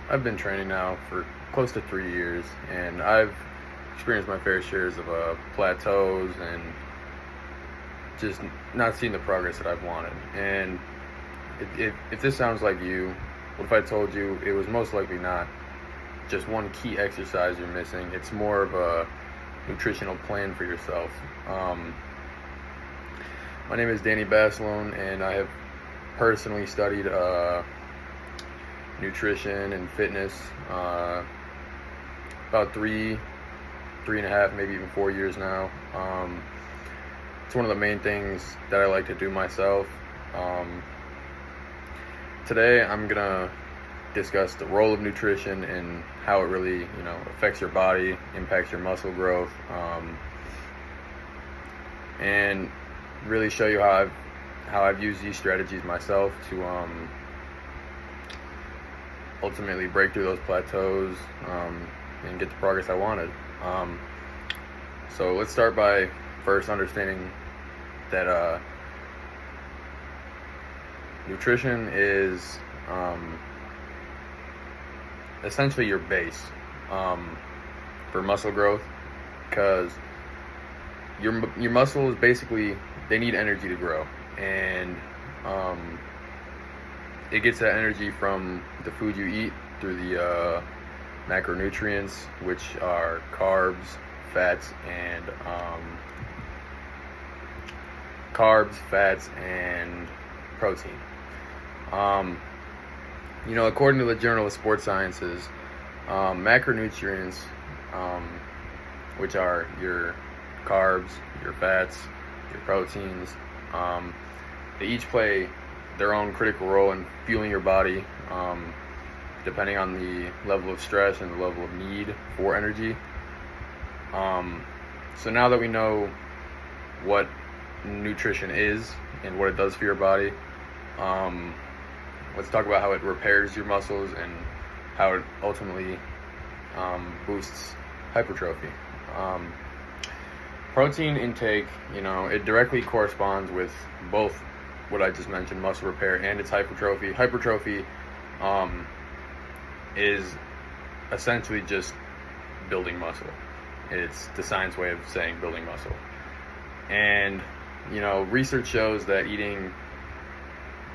I've been training now for close to 3 years, and I've experienced my fair shares of plateaus and just not seeing the progress that I've wanted. And if this sounds like you, what if I told you it was most likely not just one key exercise you're missing? It's more of a nutritional plan for yourself. My name is Danny Basilone, and I have personally studied nutrition and fitness about three and a half, maybe even 4 years now. It's one of the main things that I like to do myself. Today I'm gonna discuss the role of nutrition and how it really, affects your body, impacts your muscle growth, and really show you how I've used these strategies myself to ultimately break through those plateaus and get the progress I wanted. So let's start by first understanding that nutrition is essentially your base for muscle growth, because your muscles basically, they need energy to grow, and it gets that energy from the food you eat through the macronutrients, which are carbs, fats, and protein. According to the Journal of Sports Sciences, macronutrients, which are your carbs, your fats, your proteins, they each play their own critical role in fueling your body, depending on the level of stress and the level of need for energy. So now that we know what nutrition is and what it does for your body, let's talk about how it repairs your muscles and how it ultimately boosts hypertrophy. Protein intake, it directly corresponds with both what I just mentioned, muscle repair, and its hypertrophy. Hypertrophy is essentially just building muscle. It's the science way of saying building muscle. And, research shows that eating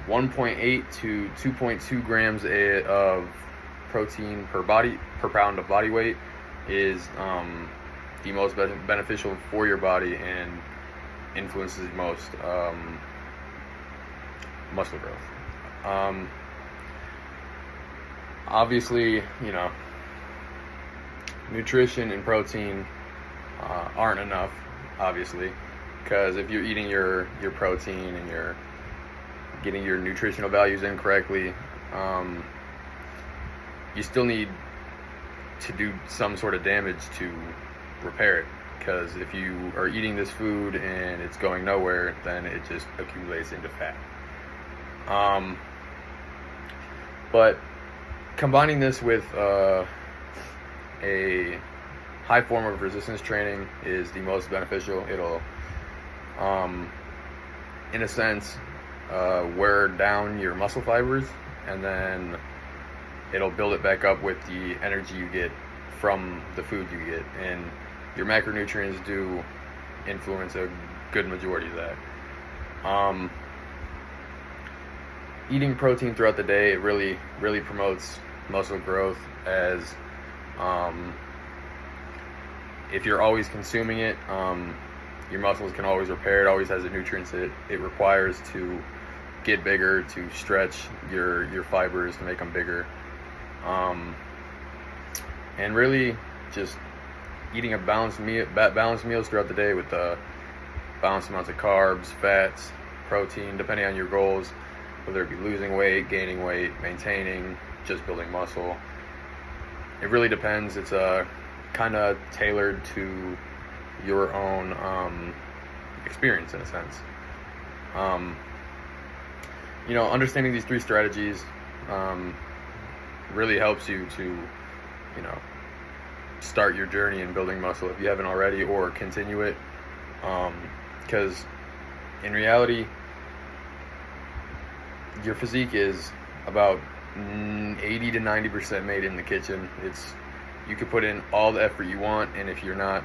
1.8 to 2.2 grams of protein per pound of body weight is the most beneficial for your body and influences most muscle growth. Obviously, nutrition and protein aren't enough, obviously, because if you're eating your protein and you're getting your nutritional values in correctly, you still need to do some sort of damage to repair it, because if you are eating this food and it's going nowhere, then it just accumulates into fat. But combining this with a high form of resistance training is the most beneficial. It'll, in a sense, wear down your muscle fibers, and then it'll build it back up with the energy you get from the food you get. And your macronutrients do influence a good majority of that. Eating protein throughout the day, it really promotes muscle growth, as if you're always consuming it, your muscles can always repair. It always has the nutrients it requires to get bigger, to stretch your fibers, to make them bigger. And really just eating a balanced meals throughout the day with balanced amounts of carbs, fats, protein, depending on your goals, whether it be losing weight, gaining weight, maintaining, just building muscle. It really depends. It's kind of tailored to your own experience, in a sense. Understanding these three strategies really helps you to, start your journey in building muscle if you haven't already, or continue it. Because in reality, your physique is about 80 to 90% made in the kitchen. You could put in all the effort you want, and if you're not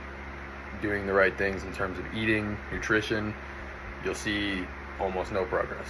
doing the right things in terms of eating, nutrition, you'll see almost no progress.